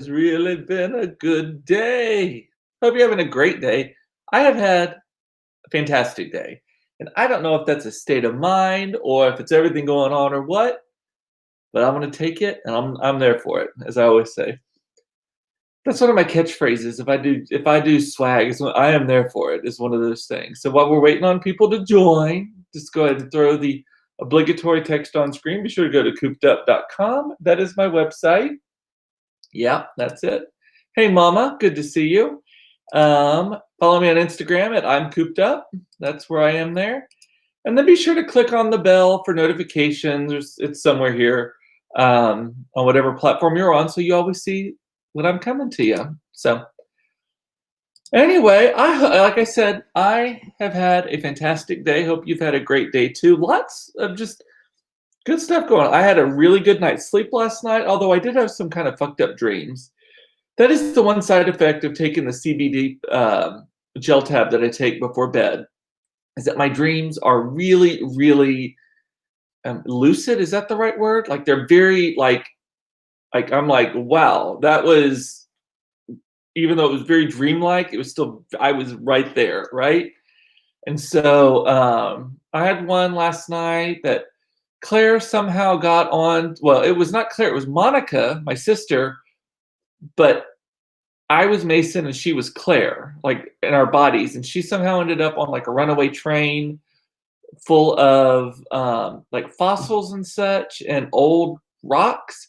It's really been a good day. Hope you're having a great day. I have had a fantastic day. And I don't know if that's a state of mind or if it's everything going on or what, but I'm gonna take it and I'm there for it, as I always say. That's one of my catchphrases. If I do swag, I am there for it. It's one of those things. So while we're waiting on people to join, just go ahead and throw the obligatory text on screen. Be sure to go to coopedup.com. That is my website. Yeah, that's it. Hey, Mama, good to see you. Follow me on Instagram at I'm Cooped Up. That's where I am there. And then be sure to click on the bell for notifications. It's somewhere here on whatever platform you're on, so you always see when I'm coming to you. So anyway, like I said, I have had a fantastic day. Hope you've had a great day too. Lots of just good stuff going on. I had a really good night's sleep last night, although I did have some kind of fucked up dreams. That is the one side effect of taking the CBD gel tab that I take before bed, is that my dreams are really, really lucid. Is that the right word? Like they're very like I'm like, wow, that was, even though it was very dreamlike, it was still, I was right there, right? And so I had one last night that Claire somehow got on. Well, it was not Claire, it was Monica, my sister, but I was Mason and she was Claire, like in our bodies, and she somehow ended up on like a runaway train full of like fossils and such and old rocks.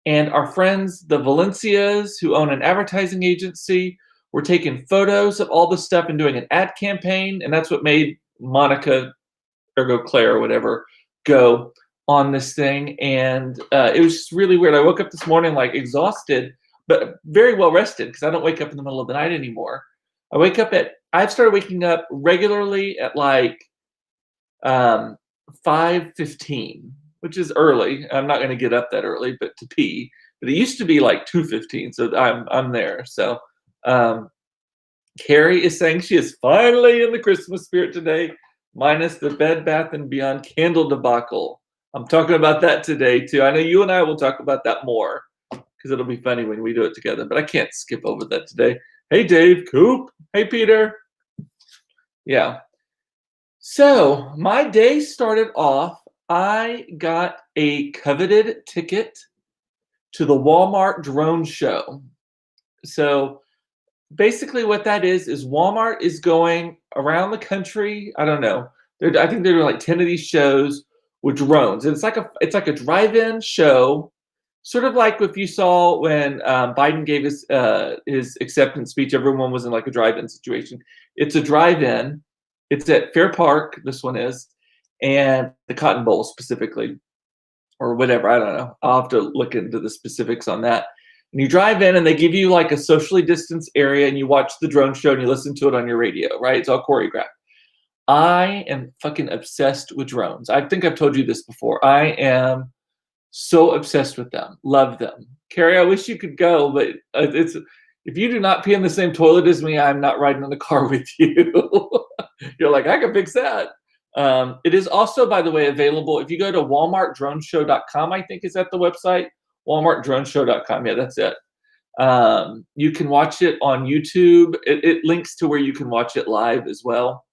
And our friends, the Valencias, who own an advertising agency, were taking photos of all the stuff and doing an ad campaign, and that's what made Monica, ergo Claire or whatever, go on this thing. And it was just really weird. I woke up this morning like exhausted, but very well rested because I don't wake up in the middle of the night anymore. I've started waking up regularly at like 5:15, which is early. I'm not going to get up that early, but to pee. But it used to be like 2:15, so I'm there. So Carrie is saying she is finally in the Christmas spirit today, minus the Bed Bath and Beyond candle debacle. I'm talking about that today too. I know you and I will talk about that more because it'll be funny when we do it together. But I can't skip over that today. Hey, Dave, Coop. Hey, Peter. Yeah. So my day started off. I got a coveted ticket to the Walmart drone show. So basically, what that is Walmart is going around the country. I don't know. I think they're doing like 10 of these shows with drones. And it's like a drive-in show, sort of like if you saw when Biden gave his acceptance speech. Everyone was in like a drive-in situation. It's a drive-in. It's at Fair Park. This one is, and the Cotton Bowl specifically, or whatever. I don't know. I'll have to look into the specifics on that. And you drive in, and they give you like a socially distanced area, and you watch the drone show, and you listen to it on your radio. Right? It's all choreographed. I am fucking obsessed with drones. I think I've told you this before. I am so obsessed with them. Love them. Carrie, I wish you could go, but it's if you do not pee in the same toilet as me, I'm not riding in the car with you. You're like, I can fix that. It is also, by the way, available if you go to walmartdroneshow.com. I think is at the website. walmartdroneshow.com. Yeah, that's it. You can watch it on YouTube. It links to where you can watch it live as well.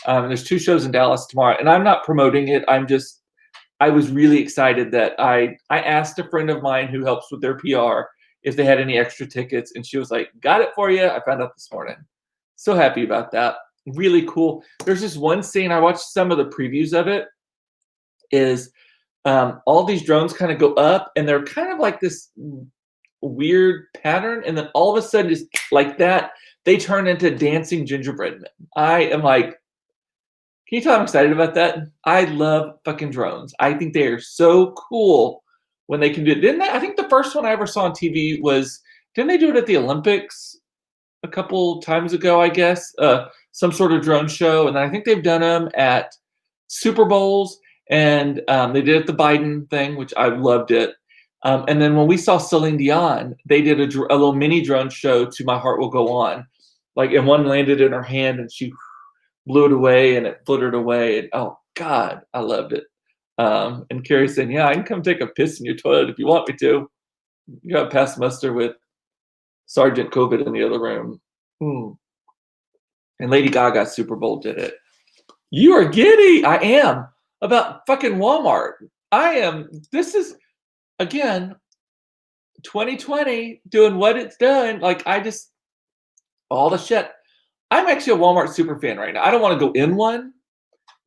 There's 2 shows in Dallas tomorrow, and I'm not promoting it. I was really excited that I asked a friend of mine who helps with their PR if they had any extra tickets, and she was like, got it for you. I found out this morning. So happy about that. Really cool. There's this one scene, I watched some of the previews of it, is all these drones kind of go up, and they're kind of like this weird pattern, and then all of a sudden, just like that, they turn into dancing gingerbread men. I am like, can you tell I'm excited about that? I love fucking drones. I think they are so cool when they can do it. Didn't they? I think the first one I ever saw on TV was, didn't they do it at the Olympics a couple times ago, I guess? Some sort of drone show. And then I think they've done them at Super Bowls, and they did it at the Biden thing, which I loved it. And then when we saw Celine Dion, they did a little mini drone show to My Heart Will Go On. Like, and one landed in her hand, and she blew it away, and it fluttered away. And oh God, I loved it. And Carrie saying, yeah, I can come take a piss in your toilet if you want me to. You got to pass muster with Sergeant COVID in the other room. And Lady Gaga Super Bowl did it. You are giddy. I am. About fucking Walmart. I am. This is, again, 2020 doing what it's done. Like, all the shit. I'm actually a Walmart super fan right now. I don't want to go in one,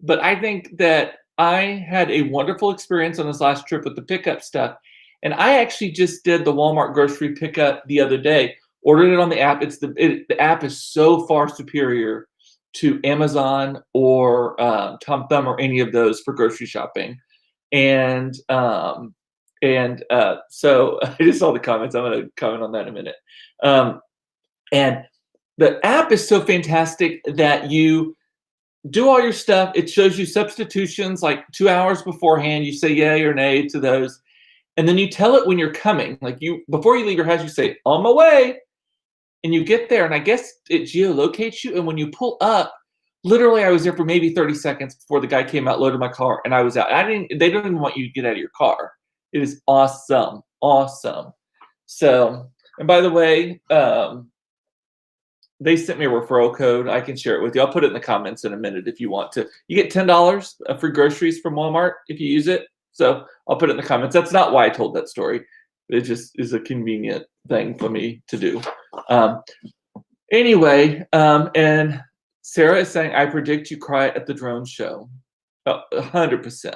but I think that I had a wonderful experience on this last trip with the pickup stuff. And I actually just did the Walmart grocery pickup the other day. Ordered it on the app. The app is so far superior to Amazon or Tom Thumb or any of those for grocery shopping. And so I just saw the comments. I'm going to comment on that in a minute. And the app is so fantastic that you do all your stuff. It shows you substitutions like 2 hours beforehand. You say yay or nay to those. And then you tell it when you're coming. Like before you leave your house, you say, on my way. And you get there, and I guess it geolocates you. And when you pull up, literally, I was there for maybe 30 seconds before the guy came out, loaded my car, and I was out. They don't even want you to get out of your car. It is awesome, awesome. So, and by the way, they sent me a referral code. I can share it with you. I'll put it in the comments in a minute if you want to. You get $10 free groceries from Walmart if you use it. So I'll put it in the comments. That's not why I told that story. It just is a convenient thing for me to do. Anyway, and Sarah is saying, I predict you cry at the drone show. 100%.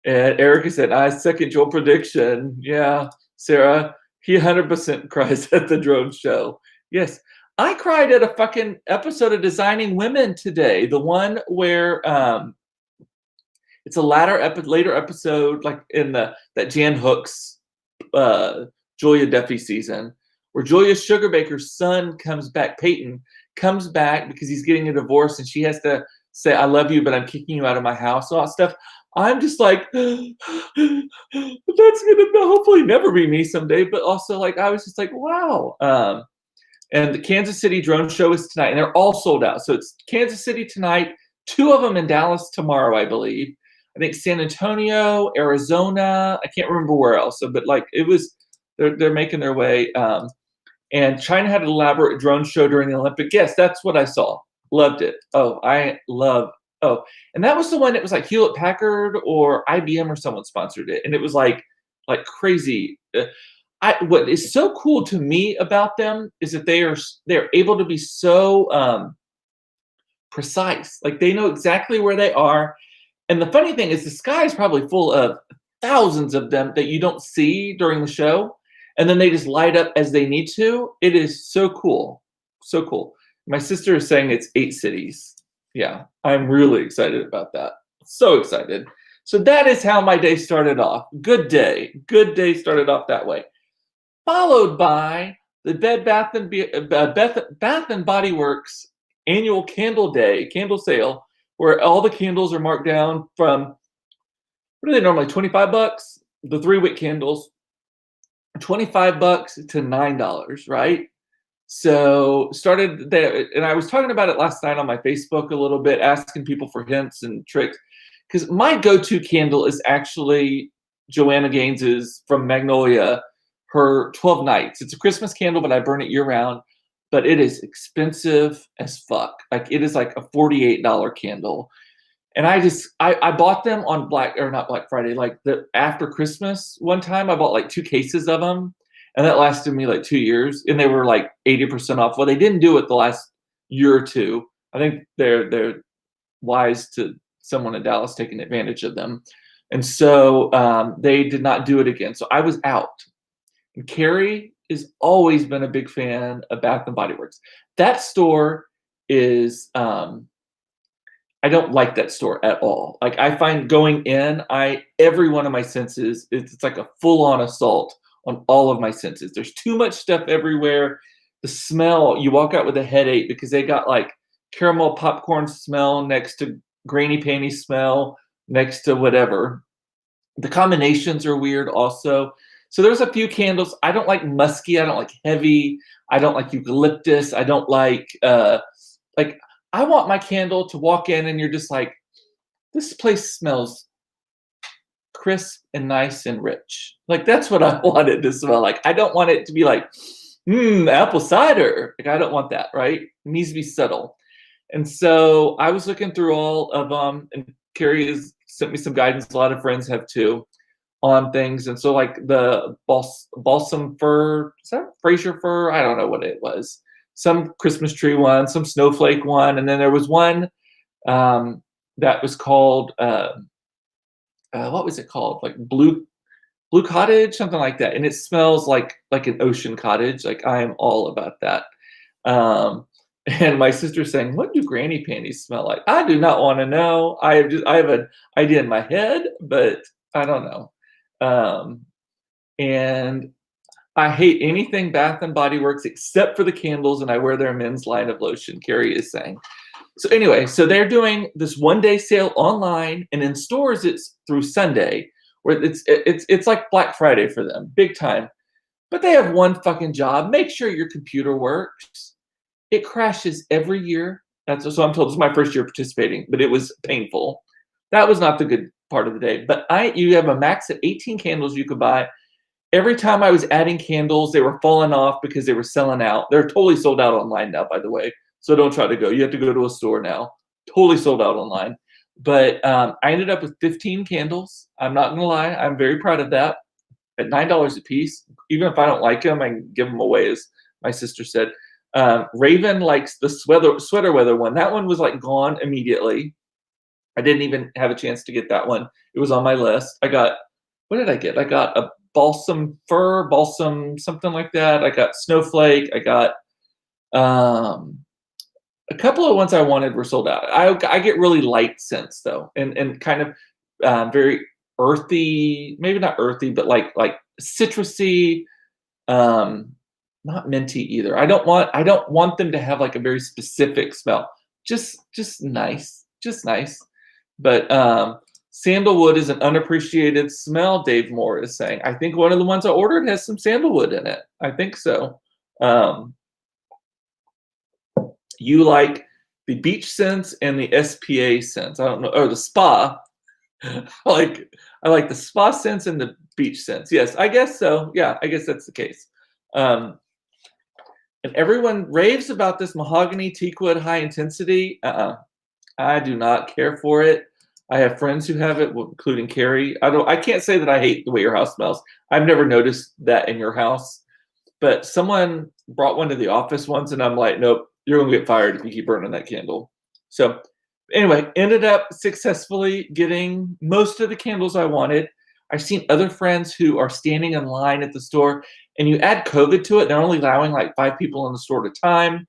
And Erica said, I second your prediction. Yeah, Sarah, he 100% cries at the drone show. Yes. I cried at a fucking episode of Designing Women today. The one where it's a later episode, like in that Jan Hooks, Julia Duffy season, where Julia Sugarbaker's son comes back, Peyton, comes back because he's getting a divorce and she has to say, I love you, but I'm kicking you out of my house, all that stuff. I'm just like, that's going to hopefully never be me someday. But also, like, I was just like, wow. And the Kansas City drone show is tonight, and they're all sold out. So it's Kansas City tonight, 2 of them in Dallas tomorrow, I believe. I think San Antonio, Arizona, I can't remember where else. So, but like they're making their way. And China had an elaborate drone show during the Olympic. Yes, that's what I saw. Loved it. And that was the one that was like Hewlett Packard or IBM or someone sponsored it. And it was like crazy. What is so cool to me about them is that they're able to be so precise. Like they know exactly where they are. And the funny thing is the sky is probably full of thousands of them that you don't see during the show. And then they just light up as they need to. It is so cool. So cool. My sister is saying it's 8 cities. Yeah, I'm really excited about that. So excited. So that is how my day started off. Good day. Good day started off that way. Followed by the Bath and Body Works annual candle sale, where all the candles are marked down from, what are they normally, $25? The 3-wick candles, $25 to $9, right? So started there, and I was talking about it last night on my Facebook a little bit, asking people for hints and tricks, because my go-to candle is actually Joanna Gaines's from Magnolia, her 12 Nights. It's a Christmas candle, but I burn it year-round. But it is expensive as fuck. Like it is like a $48 candle. And I bought them on not Black Friday, like after Christmas one time. I bought like 2 cases of them, and that lasted me like 2 years. And they were like 80% off. Well, they didn't do it the last year or two. I think they're wise to someone in Dallas taking advantage of them. And so they did not do it again. So I was out. And Carrie has always been a big fan of Bath and Body Works. That store is I don't like that store at all. Like I find going in, every one of my senses, it's like a full-on assault on all of my senses. There's too much stuff everywhere. The smell, you walk out with a headache because they got like caramel popcorn smell next to grainy panty smell next to whatever. The combinations are weird also. So there's a few candles. I don't like musky. I don't like heavy. I don't like eucalyptus. I don't like I want my candle to walk in and you're just like, this place smells crisp and nice and rich. Like that's what I want it to smell like. I don't want it to be like, apple cider. Like, I don't want that, right? It needs to be subtle. And so I was looking through all of them, and Carrie has sent me some guidance. A lot of friends have too on things. And so, like the balsam fir, is that Fraser fir? I don't know what it was. Some Christmas tree one, some snowflake one, and then there was one that was called what was it called? Like blue cottage, something like that. And it smells like an ocean cottage. Like, I am all about that. Um, and my sister's saying, "What do granny panties smell like?" I do not want to know. I have an idea in my head, but I don't know. And I hate anything Bath and Body Works except for the candles, and I wear their men's line of lotion, Carrie is saying. So anyway, so they're doing this 1-day sale online, and in stores it's through Sunday, where it's like Black Friday for them, big time. But they have one fucking job: make sure your computer works. It crashes every year. That's so I'm told. This is my first year participating, but it was painful. That was not the good part of the day. But you have a max of 18 candles you could buy. Every time I was adding candles, they were falling off because they were selling out. They're totally sold out online now, by the way. So don't try to go. You have to go to a store now. Totally sold out online. But I ended up with 15 candles. I'm not gonna lie. I'm very proud of that. At $9 a piece, even if I don't like them, I can give them away, as my sister said. Raven likes the sweater weather one. That one was like gone immediately. I didn't even have a chance to get that one. It was on my list. What did I get? I got a balsam fir, balsam something like that. I got snowflake. I got a couple of ones I wanted were sold out. I get really light scents though, and kind of very earthy, maybe not earthy, but like citrusy, not minty either. I don't want them to have like a very specific smell. Just nice, just nice. But sandalwood is an unappreciated smell, Dave Moore is saying. I think one of the ones I ordered has some sandalwood in it. I think so. You like the beach scents and the SPA scents. I don't know, or the spa. I like the spa scents and the beach scents. Yes, I guess so. Yeah, I guess that's the case. And everyone raves about this mahogany teakwood high intensity. I do not care for it. I have friends who have it, including Carrie. I can't say that I hate the way your house smells. I've never noticed that in your house, but someone brought one to the office once, and I'm like, nope, you're gonna get fired if you keep burning that candle. So anyway, ended up successfully getting most of the candles I wanted. I've seen other friends who are standing in line at the store, and you add COVID to it, they're only allowing like 5 people in the store at a time.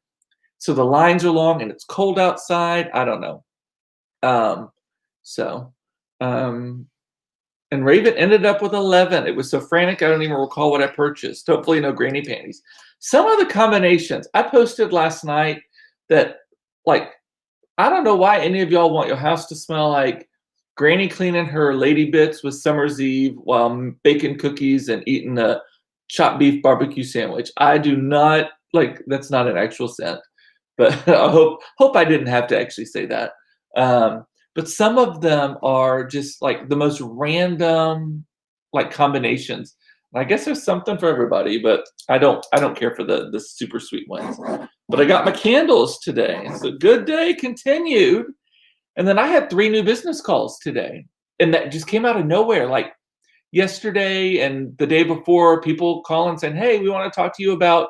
So the lines are long and it's cold outside. I don't know. And Raven ended up with 11. It was so frantic, I don't even recall what I purchased. Hopefully no granny panties. Some of the combinations I posted last night that, like, I don't know why any of y'all want your house to smell like granny cleaning her lady bits with Summer's Eve while baking cookies and eating a chopped beef barbecue sandwich. I do not like, that's not an actual scent, but I hope I didn't have to actually say that. But some of them are just like the most random like combinations. And I guess there's something for everybody, but I don't care for the super sweet ones. But I got my candles today. So good day continued. And then I had 3 new business calls today. And that just came out of nowhere. Like yesterday and the day before, people calling saying, "Hey, we want to talk to you about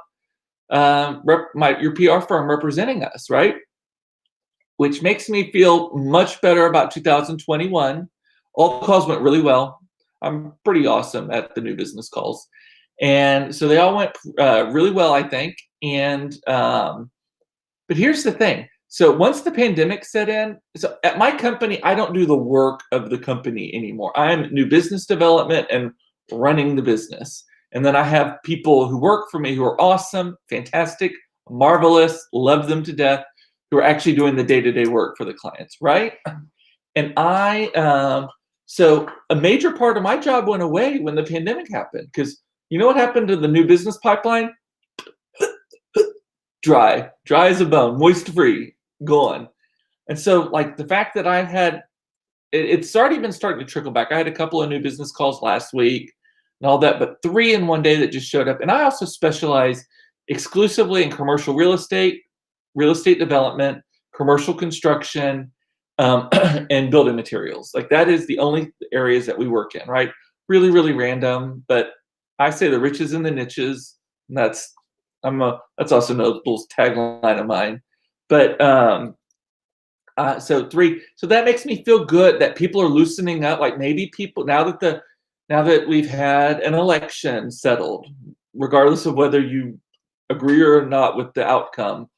your PR firm representing us," right? Which makes me feel much better about 2021. All the calls went really well. I'm pretty awesome at the new business calls. And so they all went really well, I think. And but here's the thing. So once the pandemic set in, so at my company, I don't do the work of the company anymore. I'm new business development and running the business. And then I have people who work for me who are awesome, fantastic, marvelous, love them to death, who are actually doing the day-to-day work for the clients, right? And so a major part of my job went away when the pandemic happened, because you know what happened to the new business pipeline? Dry as a bone, moist free, gone. And so like the fact that I've had, it's already been starting to trickle back. I had a couple of new business calls last week and all that, but 3 in one day that just showed up. And I also specialize exclusively in commercial real estate development, commercial construction, and building materials. Like that is the only areas that we work in, right? Really, really random, but I say the riches in the niches. And that's also no little tagline of mine. But so that makes me feel good that people are loosening up. Like maybe people now that we've had an election settled, regardless of whether you agree or not with the outcome,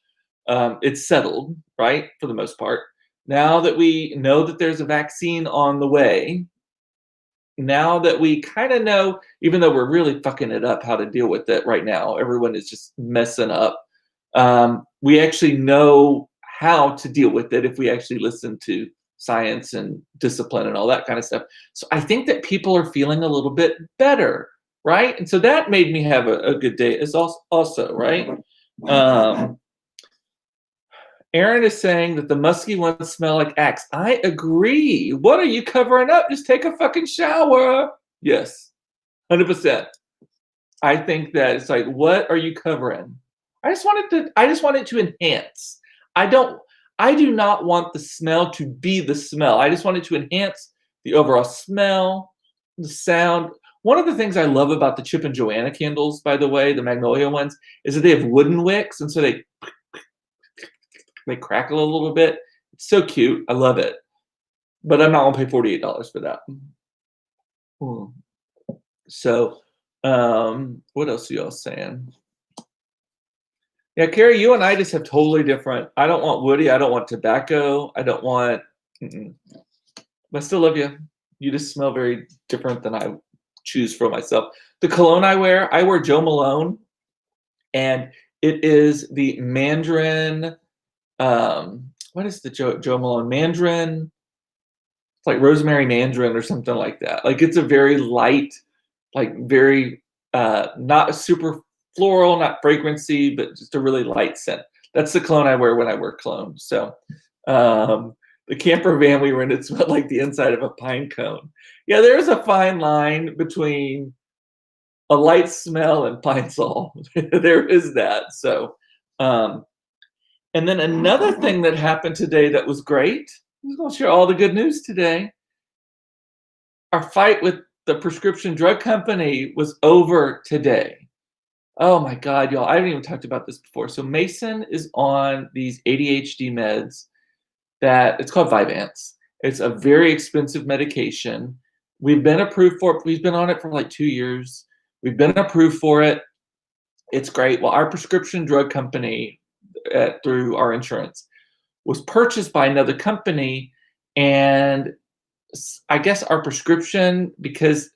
it's settled, right, for the most part. Now that we know that there's a vaccine on the way, now that we kind of know, even though we're really fucking it up, how to deal with it right now, everyone is just messing up. We actually know how to deal with it if we actually listen to science and discipline and all that kind of stuff. So I think that people are feeling a little bit better, right? And so that made me have a good day as also, right? Aaron is saying that the musky ones smell like Axe. I agree. What are you covering up? Just take a fucking shower. Yes, 100%. I think that it's like, what are you covering? I just want it to enhance. I do not want the smell to be the smell. I just want it to enhance the overall smell, the sound. One of the things I love about the Chip and Joanna candles, by the way, the Magnolia ones, is that they have wooden wicks, and so they crackle a little bit. It's so cute. I love it. But I'm not gonna pay $48 for that. So what else are y'all saying? Yeah, Carrie, you and I just have totally different. I don't want woody. I don't want tobacco. I don't want. But I still love you. You just smell very different than I choose for myself. The cologne I wear Jo Malone, and it is the Mandarin. What is the Jo Malone Mandarin? It's like rosemary mandarin or something like that. Like it's a very light, like very not a super floral, not fragrancy, but just a really light scent. That's the cologne I wear when I wear cologne. So the camper van we rented smelled like the inside of a pine cone. Yeah, there's a fine line between a light smell and Pine Sol. There is that. So and then another thing that happened today that was great, I'm going to share all the good news today. Our fight with the prescription drug company was over today. Oh my God, y'all, I haven't even talked about this before. So Mason is on these ADHD meds that it's called Vyvanse. It's a very expensive medication. We've been approved for it. We've been on it for like 2 years. We've been approved for it. It's great. Well, our prescription drug company through our insurance was purchased by another company, and I guess our prescription, because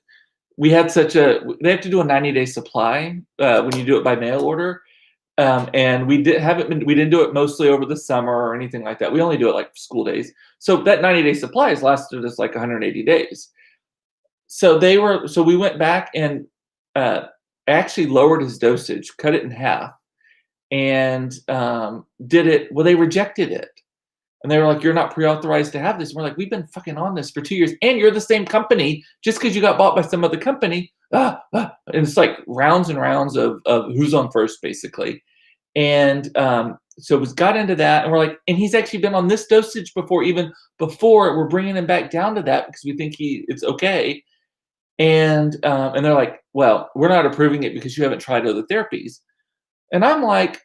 we had they have to do a 90-day supply when you do it by mail order, and we didn't do it mostly over the summer or anything like that. We only do it like school days. So that 90-day supply has lasted us like 180 days. So we went back and actually lowered his dosage, cut it in half, and did it. Well, they rejected it. And they were like, you're not pre-authorized to have this. And we're like, we've been fucking on this for 2 years. And you're the same company. Just because you got bought by some other company. And it's like rounds and rounds of who's on first, basically. And so it got into that. And we're like, and he's actually been on this dosage before, even before we're bringing him back down to that because we think it's okay. And they're like, well, we're not approving it because you haven't tried other therapies. And I'm like,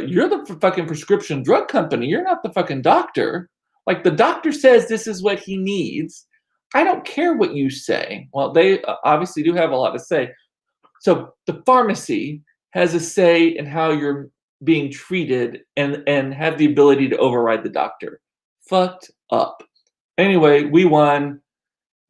you're the fucking prescription drug company. You're not the fucking doctor. Like the doctor says this is what he needs. I don't care what you say. Well, they obviously do have a lot to say. So the pharmacy has a say in how you're being treated and have the ability to override the doctor. Fucked up. Anyway, we won.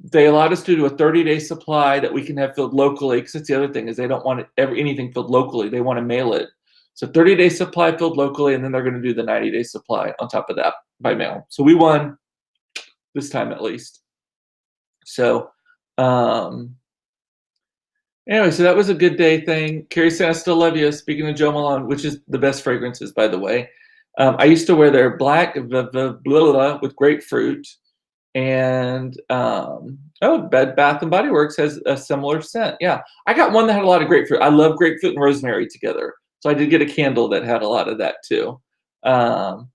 They allowed us to do a 30-day supply that we can have filled locally, because that's the other thing, is they don't want anything filled locally. They want to mail it. So 30-day supply filled locally, and then they're going to do the 90-day supply on top of that by mail. So we won this time at least. So anyway, so that was a good day thing. Carrie said, I still love you. Speaking of Jo Malone, which is the best fragrances, by the way. I used to wear their black with grapefruit. And Bed Bath & Body Works has a similar scent. Yeah, I got one that had a lot of grapefruit. I love grapefruit and rosemary together. So I did get a candle that had a lot of that too. Um,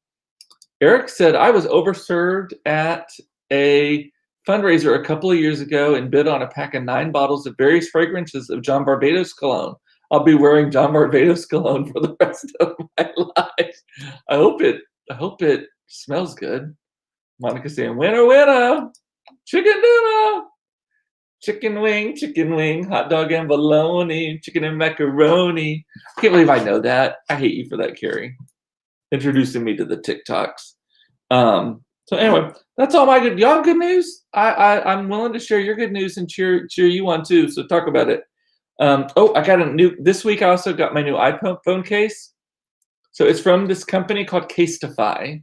Eric said, I was overserved at a fundraiser a couple of years ago and bid on a pack of 9 bottles of various fragrances of John Barbados cologne. I'll be wearing John Barbados cologne for the rest of my life. I hope it smells good. Monica saying, winner, winner, chicken dinner, chicken wing, hot dog and bologna, chicken and macaroni. I can't believe I know that. I hate you for that, Carrie. Introducing me to the TikToks. So anyway, that's all my good. Y'all have good news? I'm willing to share your good news and cheer you on too. So talk about it. I got a new this week. I also got my new iPhone case. So it's from this company called Casetify,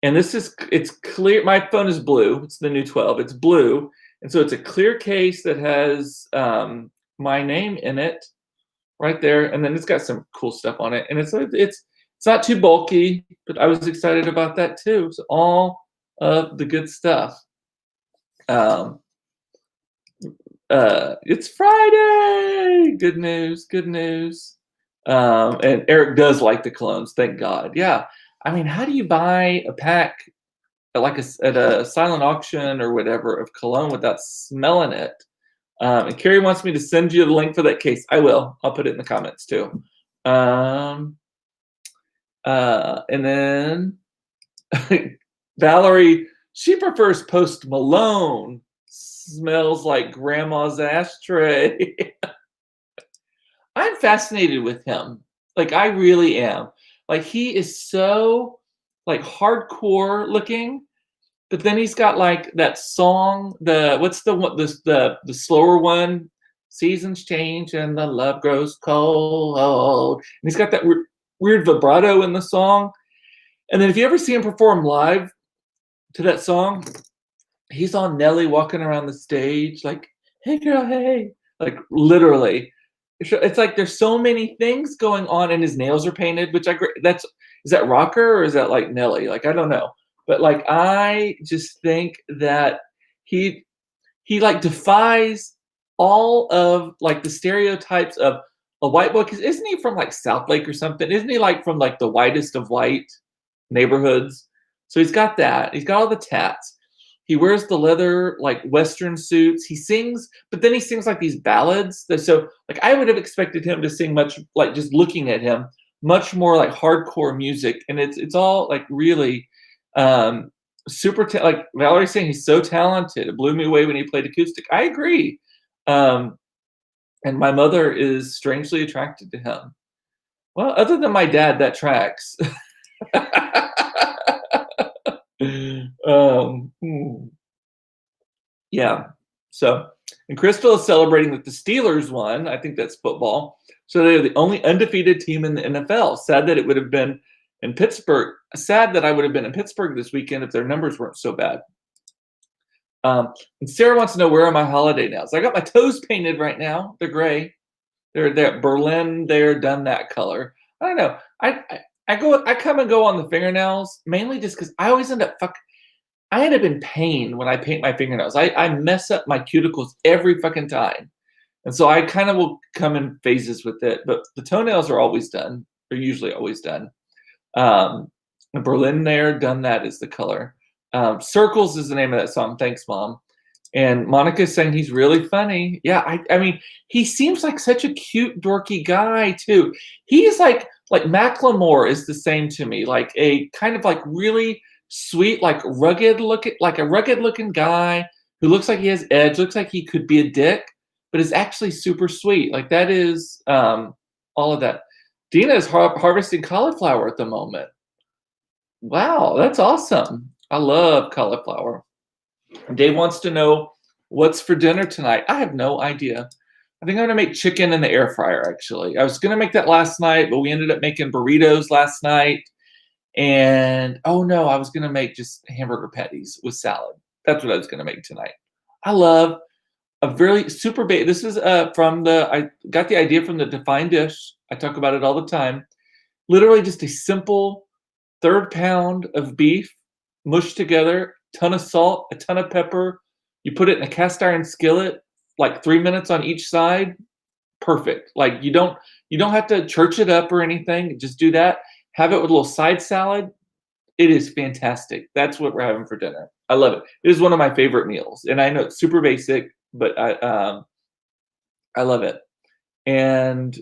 and it's clear. My phone is blue. It's the new 12. It's blue, and so it's a clear case that has my name in it right there, and then it's got some cool stuff on it, and it's not too bulky, but I was excited about that too. So all of the good stuff. It's Friday. Good news. Good news. And Eric does like the colognes. Thank God. Yeah. I mean, how do you buy a pack at a silent auction or whatever of cologne without smelling it? And Carrie wants me to send you the link for that case. I will. I'll put it in the comments too. And then Valerie, she prefers Post Malone. Smells like grandma's ashtray. I'm fascinated with him. Like, I really am. Like, he is so like hardcore looking, but then he's got like that song, what's the slower one? Seasons change and the love grows cold. And he's got that weird vibrato in the song. And then if you ever see him perform live to that song, he's on Nelly walking around the stage like, hey girl, hey. Like literally. It's like there's so many things going on, and his nails are painted, which is that rocker or is that like Nelly? Like, I don't know. But like, I just think that he like defies all of like the stereotypes of a white boy. Cause isn't he from like Southlake or something? Isn't he like from like the whitest of white neighborhoods? So he's got that. He's got all the tats. He wears the leather like Western suits. He sings, but then he sings like these ballads. So like I would have expected him to sing much, like just looking at him, much more like hardcore music. And it's all like really like Valerie's saying, he's so talented. It blew me away when he played acoustic. I agree. And my mother is strangely attracted to him. Well, other than my dad, that tracks. Yeah. So, and Crystal is celebrating that the Steelers won. I think that's football. So they're the only undefeated team in the NFL. Sad that it would have been in Pittsburgh. Sad that I would have been in Pittsburgh this weekend if their numbers weren't so bad. And Sarah wants to know, where are my holiday nails? I got my toes painted right now. They're gray. They're Berlin. They're done that color. I don't know. I come and go on the fingernails mainly just because I always end up in pain when I paint my fingernails. I mess up my cuticles every fucking time. And so I kind of will come in phases with it, but the toenails are always done. They're usually always done. Berlin there, done that is the color. Circles is the name of that song. Thanks, Mom. And Monica's saying he's really funny. Yeah, I mean, he seems like such a cute, dorky guy too. He's like Macklemore is the same to me. Like a kind of like really sweet, like a rugged looking guy who looks like he has edge, looks like he could be a dick, but is actually super sweet. Like that is all of that. Dina is harvesting cauliflower at the moment. Wow, that's awesome. I love cauliflower. Dave wants to know what's for dinner tonight. I have no idea. I think I'm going to make chicken in the air fryer, actually. I was going to make that last night, but we ended up making burritos last night. And, oh no, I was going to make just hamburger patties with salad. That's what I was going to make tonight. I love a very super basic. This is I got the idea from the Defined Dish. I talk about it all the time. Literally just a simple 1/3 pound of beef mushed together, ton of salt, a ton of pepper. You put it in a cast iron skillet, like 3 minutes on each side. Perfect. Like you don't You don't have to church it up or anything. Just do that. Have it with a little side salad. It is fantastic. That's what we're having for dinner. I love it. It is one of my favorite meals, and I know it's super basic, but I love it. And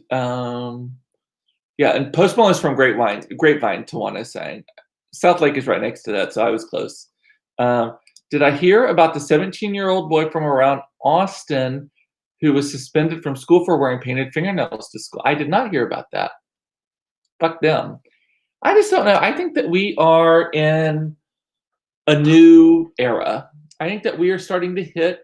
yeah, and Post Malone is from Grapevine, Tawana is saying. South Lake is right next to that, so I was close. Did I hear about the 17-year-old boy from around Austin who was suspended from school for wearing painted fingernails to school? I did not hear about that. Fuck them. I just don't know. I think that we are in a new era. I think that we are starting to hit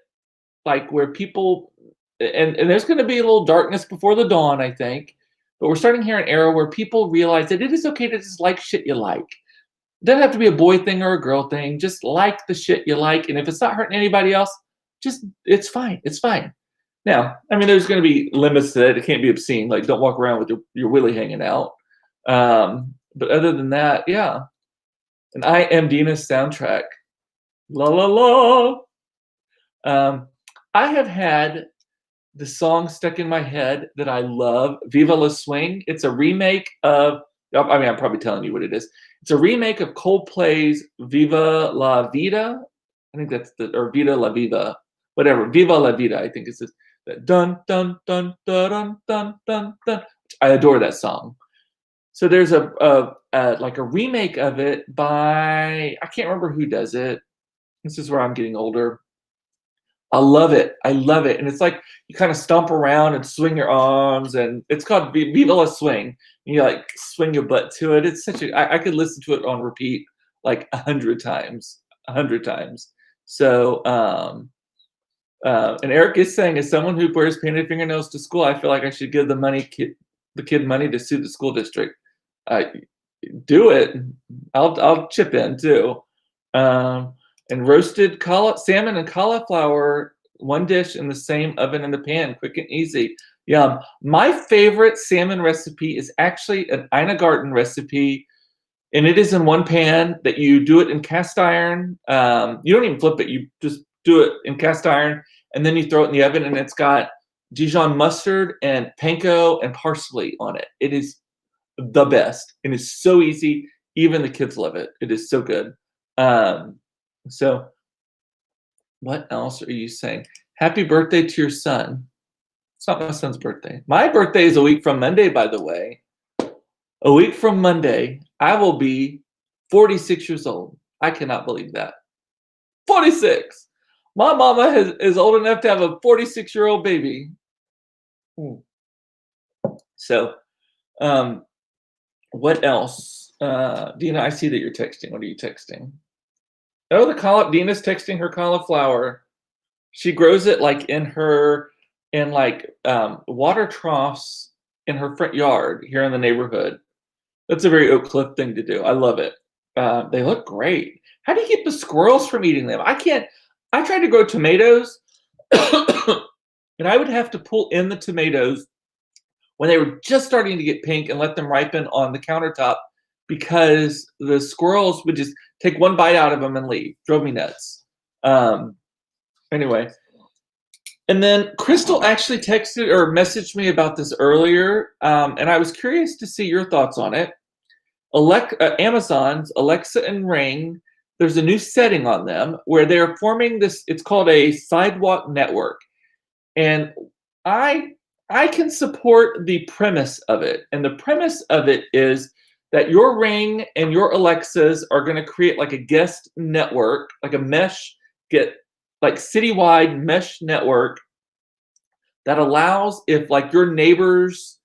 like where people, and there's going to be a little darkness before the dawn, I think, but we're starting here an era where people realize that it is okay to just like shit you like. It doesn't have to be a boy thing or a girl thing. Just like the shit you like, and if it's not hurting anybody else, just it's fine. It's fine. Now, I mean, there's going to be limits to that. It can't be obscene. Like, don't walk around with your willy hanging out. But other than that, yeah. And I Am Dina's soundtrack. La la la. I have had the song stuck in my head that I love, Viva La Swing. It's a remake of, I mean, I'm probably telling you what it is. It's a remake of Coldplay's Viva La Vida. I think that's or Vida La Viva, whatever. Viva La Vida, I think it's this. Dun, dun, dun, dun, dun, dun, dun, dun. I adore that song. So there's a like a remake of it by, I can't remember who does it. This is where I'm getting older. I love it. I love it. And it's like you kind of stomp around and swing your arms, and it's called Viva La Swing. And you like swing your butt to it. It's such a, I could listen to it on repeat like 100 times. So, and Eric is saying, as someone who wears painted fingernails to school, I feel like I should give the kid money to sue the school district. Do it. I'll chip in too. And roasted salmon and cauliflower, one dish in the same oven in the pan, quick and easy. Yum. My favorite salmon recipe is actually an Ina Garten recipe, and it is in one pan that you do it in cast iron. You don't even flip it. You just do it in cast iron, and then you throw it in the oven, and it's got Dijon mustard and panko and parsley on it. It is the best. It is so easy. Even the kids love it. It is so good. So what else are you saying? Happy birthday to your son. It's not my son's birthday. My birthday is a week from Monday, by the way. A week from Monday, I will be 46 years old. I cannot believe that. 46. My mama is old enough to have a 46-year-old baby. So, what else? Dina, I see that you're texting. What are you texting? Oh, Dina's texting her cauliflower. She grows it like in water troughs in her front yard here in the neighborhood. That's a very Oak Cliff thing to do. I love it. They look great. How do you keep the squirrels from eating them? I can't. I tried to grow tomatoes, and I would have to pull in the tomatoes when they were just starting to get pink and let them ripen on the countertop, because the squirrels would just take one bite out of them and leave. Drove me nuts. Anyway. And then Crystal actually texted or messaged me about this earlier, and I was curious to see your thoughts on it. Amazon's Alexa and Ring, there's a new setting on them where they're forming this, it's called a sidewalk network. And I can support the premise of it. And the premise of it is that your Ring and your Alexas are going to create like a guest network, like a mesh, like citywide mesh network that allows if your neighbor's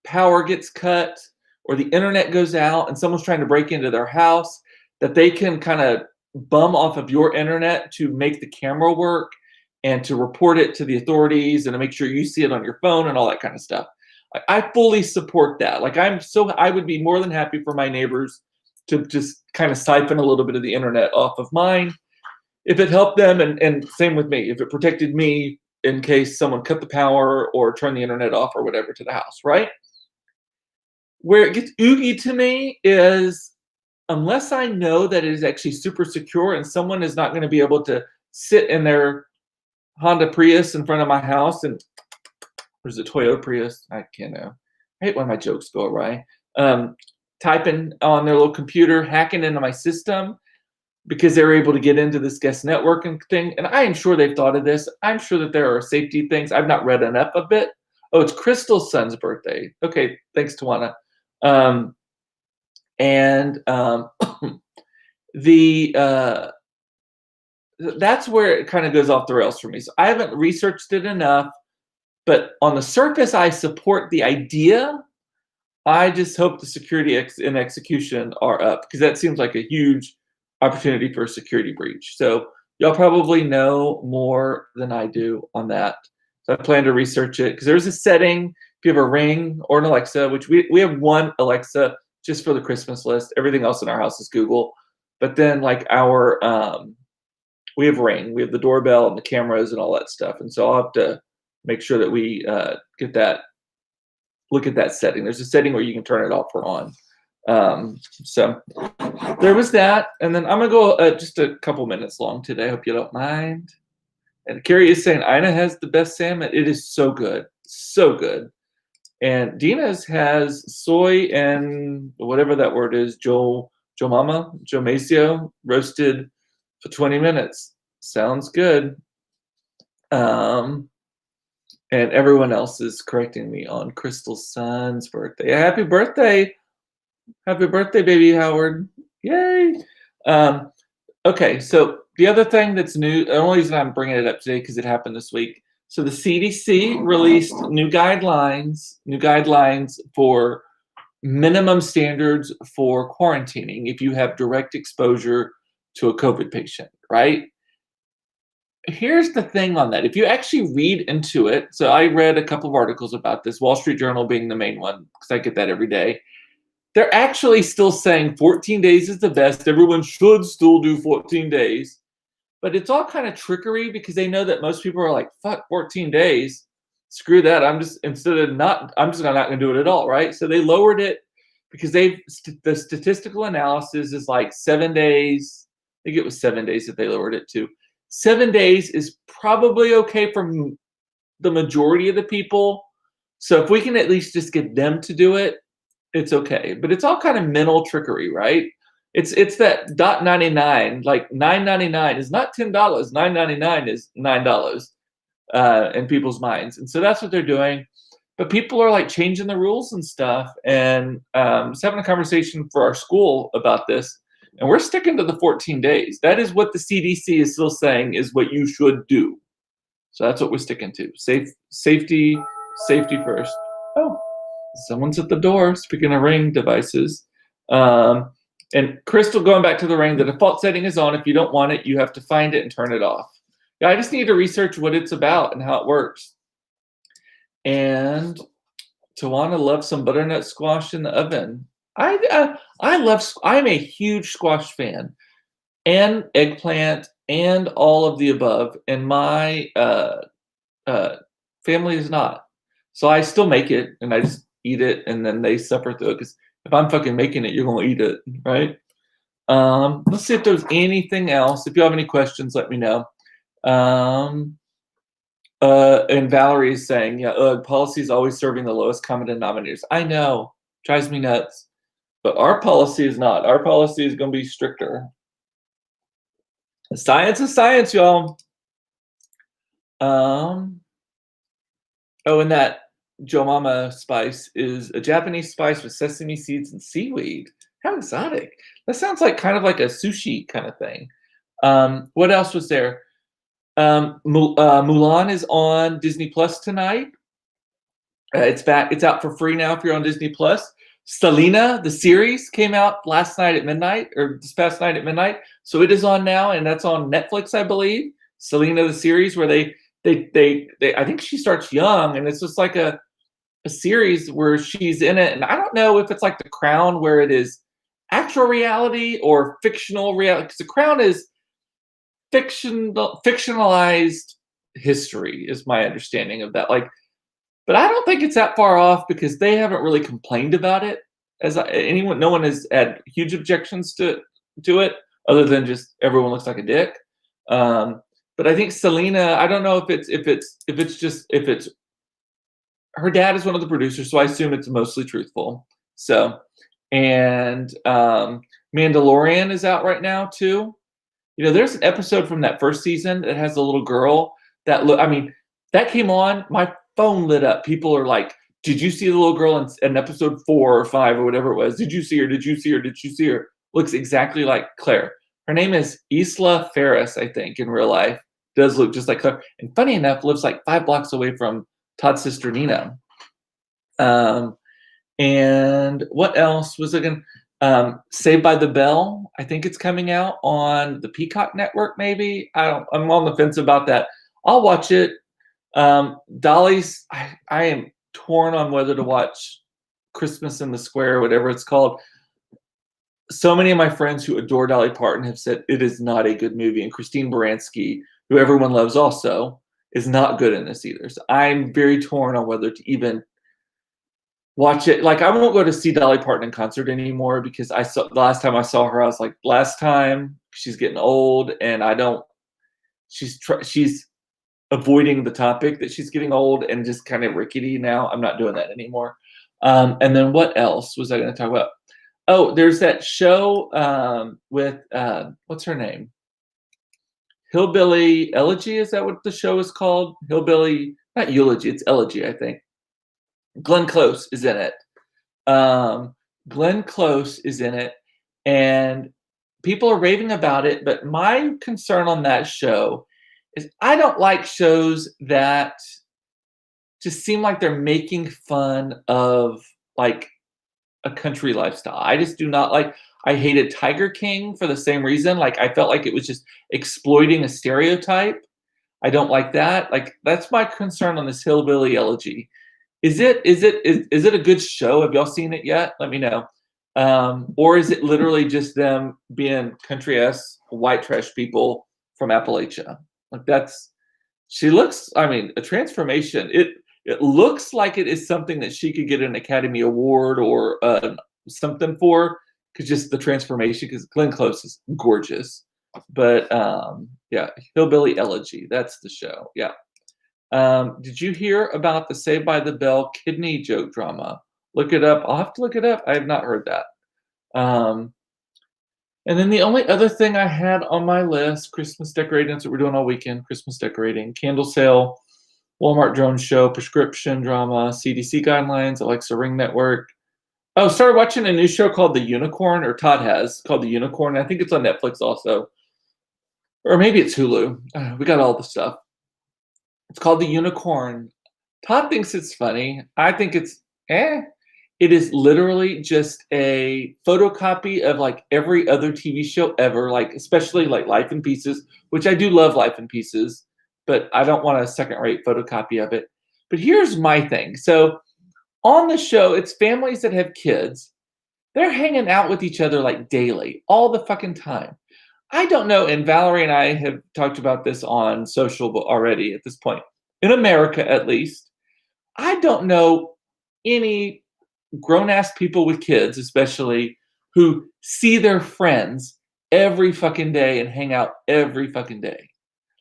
power gets cut or the internet goes out and someone's trying to break into their house, that they can kind of bum off of your internet to make the camera work and to report it to the authorities and to make sure you see it on your phone and all that kind of stuff. I fully support that. I would be more than happy for my neighbors to just kind of siphon a little bit of the internet off of mine if it helped them, and same with me, if it protected me in case someone cut the power or turned the internet off or whatever to the house, right? Where it gets oogie to me is unless I know that it is actually super secure and someone is not going to be able to sit in their Honda Prius in front of my house and or is it Toyota Prius? I can't know. I hate when my jokes go awry. Typing on their little computer, hacking into my system because they were able to get into this guest networking thing. And I am sure they've thought of this. I'm sure that there are safety things. I've not read enough of it. Oh, it's Crystal's son's birthday. Okay, thanks, Tawana. The that's where it kind of goes off the rails for me. So I haven't researched it enough, but on the surface, I support the idea. I just hope the security and execution are up because that seems like a huge opportunity for a security breach. So y'all probably know more than I do on that. So I plan to research it because there's a setting. If you have a Ring or an Alexa, which we have one Alexa just for the Christmas list. Everything else in our house is Google. But then like our we have Ring, we have the doorbell and the cameras and all that stuff. And so I'll have to make sure that we get that, look at that setting. There's a setting where you can turn it off or on. So there was that. And then I'm gonna go just a couple minutes long today. Hope you don't mind. And Carrie is saying Ina has the best salmon. It is so good, so good. And Dina's has soy and whatever that word is, Joe Maceo, roasted for 20 minutes. Sounds good. And everyone else is correcting me on Crystal's son's birthday. Happy birthday. Happy birthday, baby Howard. Yay. Okay, so the other thing that's new, the only reason I'm bringing it up today because it happened this week. So the CDC released new guidelines for minimum standards for quarantining if you have direct exposure to a COVID patient, right? Here's the thing on that. If you actually read into it, so I read a couple of articles about this, Wall Street Journal being the main one, because I get that every day. They're actually still saying 14 days is the best. Everyone should still do 14 days. But it's all kind of trickery because they know that most people are like, fuck, 14 days. Screw that. I'm just not going to do it at all, right? So they lowered it because the statistical analysis is like 7 days. I think it was 7 days that they lowered it to. 7 days is probably okay for the majority of the people. So if we can at least just get them to do it, it's okay. But it's all kind of mental trickery, right? It's that $0.99, like $9.99 is not $10. $9.99 is $9 in people's minds. And so that's what they're doing. But people are like changing the rules and stuff. And I was having a conversation for our school about this. And we're sticking to the 14 days. That is what the CDC is still saying is what you should do. So that's what we're sticking to. Safety first. Oh, someone's at the door. Speaking of Ring devices. And Crystal, going back to the Ring, the default setting is on. If you don't want it, you have to find it and turn it off. Yeah, I just need to research what it's about and how it works. And Tawana loves some butternut squash in the oven. I'm a huge squash fan, and eggplant, and all of the above. And my family is not. So I still make it, and I just eat it, and then they suffer through it. Because if I'm fucking making it, you're gonna eat it, right? Let's see if there's anything else. If you have any questions, let me know. And Valerie is saying, yeah, policy is always serving the lowest common denominators. I know, drives me nuts. But our policy is not. Our policy is going to be stricter. Science is science, y'all. Oh, and that Jomama spice is a Japanese spice with sesame seeds and seaweed. How exotic. That sounds like kind of like a sushi kind of thing. What else was there? Mulan is on Disney Plus tonight. It's back. It's out for free now if you're on Disney Plus. Selena, the series, came out last night at midnight, or this past night at midnight. So it is on now, and that's on Netflix, I believe. Selena, the series, where they I think she starts young, and it's just like a series where she's in it. And I don't know if it's like The Crown, where it is actual reality or fictional reality, because The Crown is fictionalized history, is my understanding of that. Like, but I don't think it's that far off because they haven't really complained about it. No one has had huge objections to it, other than just everyone looks like a dick. But I think Selena, I don't know if it's her dad is one of the producers, so I assume it's mostly truthful. So, and Mandalorian is out right now too. You know, there's an episode from that first season that has a little girl that look. I mean, that came on, my phone lit up. People are like, "Did you see the little girl in episode 4 or 5 or whatever it was? Did you see her? Did you see her? Did you see her?" Looks exactly like Claire. Her name is Isla Ferris, I think, in real life. Does look just like Claire, and funny enough, lives like 5 blocks away from Todd's sister Nina. And what else was I going? Saved by the Bell. I think it's coming out on the Peacock network. Maybe I'm on the fence about that. I'll watch it. Dolly's. I am torn on whether to watch Christmas in the Square, whatever it's called. So many of my friends who adore Dolly Parton have said it is not a good movie, and Christine Baranski, who everyone loves, also is not good in this either. So I'm very torn on whether to even watch it. Like, I won't go to see Dolly Parton in concert anymore because the last time I saw her, I was like, last time, she's getting old, and I don't. She's avoiding the topic that she's getting old and just kind of rickety now. I'm not doing that anymore. And then what else was I going to talk about? Oh, there's that show with what's her name? Hillbilly Elegy. Is that what the show is called? Hillbilly, not Eulogy. It's Elegy, I think. Glenn Close is in it. Glenn Close is in it, and people are raving about it. But my concern on that show is I don't like shows that just seem like they're making fun of like a country lifestyle. I just do not like. I hated Tiger King for the same reason. Like, I felt like it was just exploiting a stereotype. I don't like that. Like, that's my concern on this Hillbilly Elegy. Is it a good show? Have y'all seen it yet? Let me know. Or is it literally just them being country-ass white trash people from Appalachia? Like, she looks, I mean, a transformation. It looks like it is something that she could get an Academy Award or something for, because just the transformation, because Glenn Close is gorgeous. But yeah, Hillbilly Elegy, that's the show. Yeah. Did you hear about the Saved by the Bell kidney joke drama? Look it up. I'll have to look it up. I have not heard that. And then the only other thing I had on my list, Christmas decorating. That's what we're doing all weekend, Christmas decorating, candle sale, Walmart drone show, prescription drama, CDC guidelines, Alexa Ring Network. Oh, started watching a new show called The Unicorn, or Todd has, called The Unicorn. I think it's on Netflix also. Or maybe it's Hulu. We got all the stuff. It's called The Unicorn. Todd thinks it's funny. I think it's It is literally just a photocopy of like every other TV show ever, like especially like Life in Pieces, which I do love Life in Pieces, but I don't want a second-rate photocopy of it. But here's my thing. So on the show, it's families that have kids. They're hanging out with each other like daily, all the fucking time. I don't know, and Valerie and I have talked about this on social already at this point. In America, at least, I don't know any grown-ass people with kids, especially, who see their friends every fucking day and hang out every fucking day.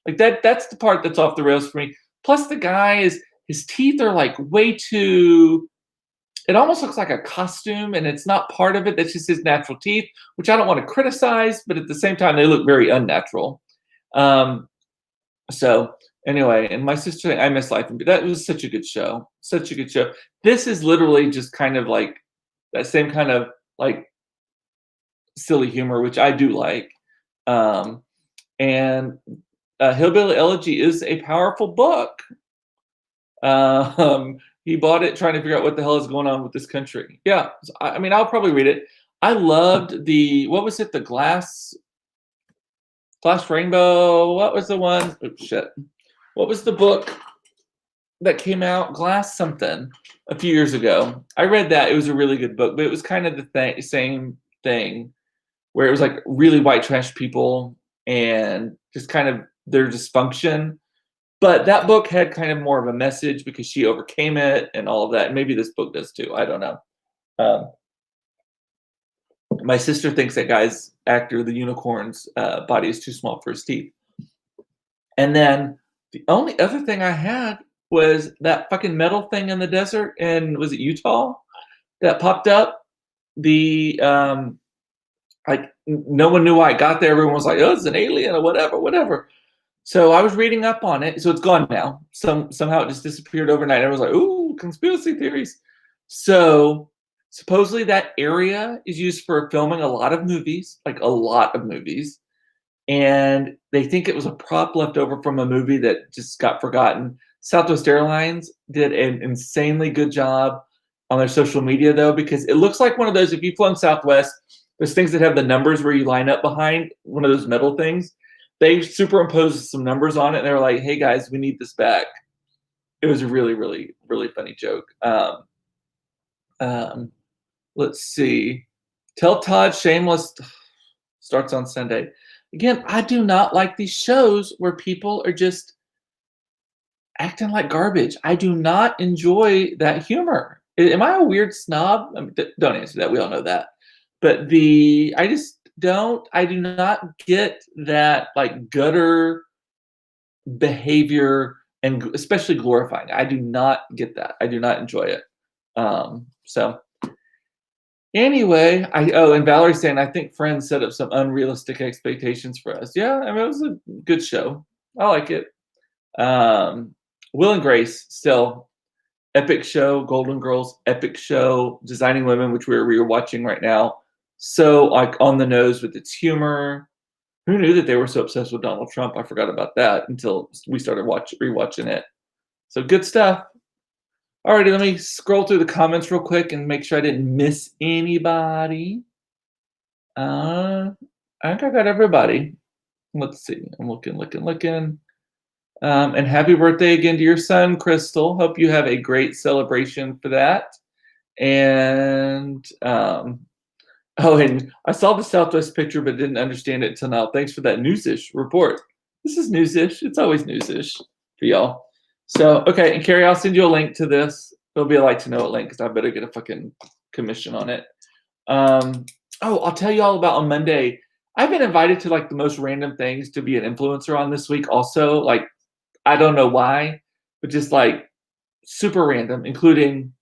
Like, that's the part that's off the rails for me. Plus, the guy his teeth are like way too, it almost looks like a costume, and it's not part of it. That's just his natural teeth, which I don't want to criticize, but at the same time, they look very unnatural. So anyway, and my sister, I miss Life. That was such a good show. Such a good show. This is literally just kind of like that same kind of like silly humor, which I do like. And Hillbilly Elegy is a powerful book. He bought it trying to figure out what the hell is going on with this country. Yeah, I mean, I'll probably read it. I loved what was it? The Glass Rainbow. What was the one? Oh, shit. What was the book that came out? Glass something a few years ago. I read that. It was a really good book, but it was kind of the same thing where it was like really white trash people and just kind of their dysfunction. But that book had kind of more of a message because she overcame it and all of that. And maybe this book does too. I don't know. My sister thinks that guy's actor, the unicorn's body is too small for his teeth. And then the only other thing I had was that fucking metal thing in the desert, and was it Utah that popped up? The like no one knew why it got there. Everyone was like, "Oh, it's an alien or whatever, whatever." So I was reading up on it. So it's gone now. Somehow it just disappeared overnight. I was like, "Ooh, conspiracy theories." So supposedly that area is used for filming a lot of movies, like a lot of movies, and they think it was a prop left over from a movie that just got forgotten. Southwest Airlines did an insanely good job on their social media though, because it looks like one of those, if you've flown Southwest, there's things that have the numbers where you line up behind one of those metal things. They superimposed some numbers on it and they were like, hey guys, we need this back. It was a really, really, really funny joke. Um, let's see. Tell Todd Shameless starts on Sunday. Again, I do not like these shows where people are just acting like garbage. I do not enjoy that humor. Am I a weird snob? I mean, don't answer that. We all know that. But I just don't. I do not get that like gutter behavior and especially glorifying. I do not get that. I do not enjoy it. So anyway, and Valerie's saying I think Friends set up some unrealistic expectations for us. Yeah, I mean it was a good show. I like it. Will and Grace still epic show. Golden Girls epic show. Designing Women, which we're watching right now, so like on the nose with its humor. Who knew that they were so obsessed with Donald Trump? I forgot about that until we started rewatching it. So good stuff. Alrighty, let me scroll through the comments real quick and make sure I didn't miss anybody. I think I got everybody. Let's see. I'm looking. And happy birthday again to your son, Crystal. Hope you have a great celebration for that. And and I saw the Southwest picture but didn't understand it until now. Thanks for that newsish report. This is newsish. It's always newsish for y'all. So, okay, and Carrie, I'll send you a link to this. It'll be a like to know it link because I better get a fucking commission on it. I'll tell you all about on Monday. I've been invited to like the most random things to be an influencer on this week. Also, like, I don't know why, but just like super random, including,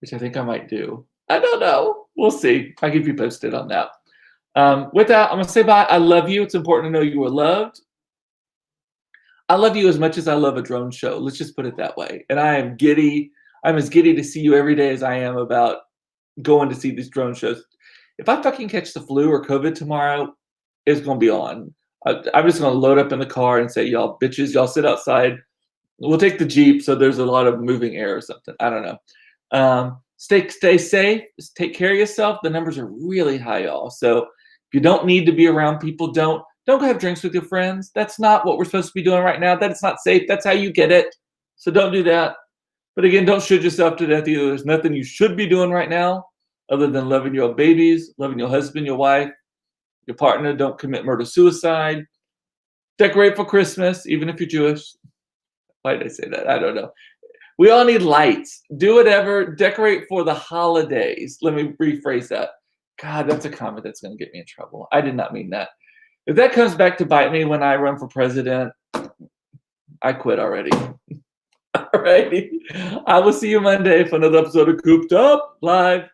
which I think I might do. I don't know. We'll see. I'll keep you posted on that. With that, I'm going to say bye. I love you. It's important to know you are loved. I love you as much as I love a drone show. Let's just put it that way. And I am giddy. I'm as giddy to see you every day as I am about going to see these drone shows. If I fucking catch the flu or COVID tomorrow, it's going to be on. I'm just going to load up in the car and say, y'all bitches, y'all sit outside. We'll take the Jeep so there's a lot of moving air or something. I don't know. Stay safe. Take care of yourself. The numbers are really high, y'all. So if you don't need to be around people, don't go have drinks with your friends. That's not what we're supposed to be doing right now. That's not safe. That's how you get it. So don't do that. But again, don't shoot yourself to death either. There's nothing you should be doing right now other than loving your babies, loving your husband, your wife, your partner. Don't commit murder-suicide. Decorate for Christmas, even if you're Jewish. Why did I say that? I don't know. We all need lights. Do whatever. Decorate for the holidays. Let me rephrase that. God, that's a comment that's going to get me in trouble. I did not mean that. If that comes back to bite me when I run for president, I quit already. All righty. I will see you Monday for another episode of Cooped Up Live.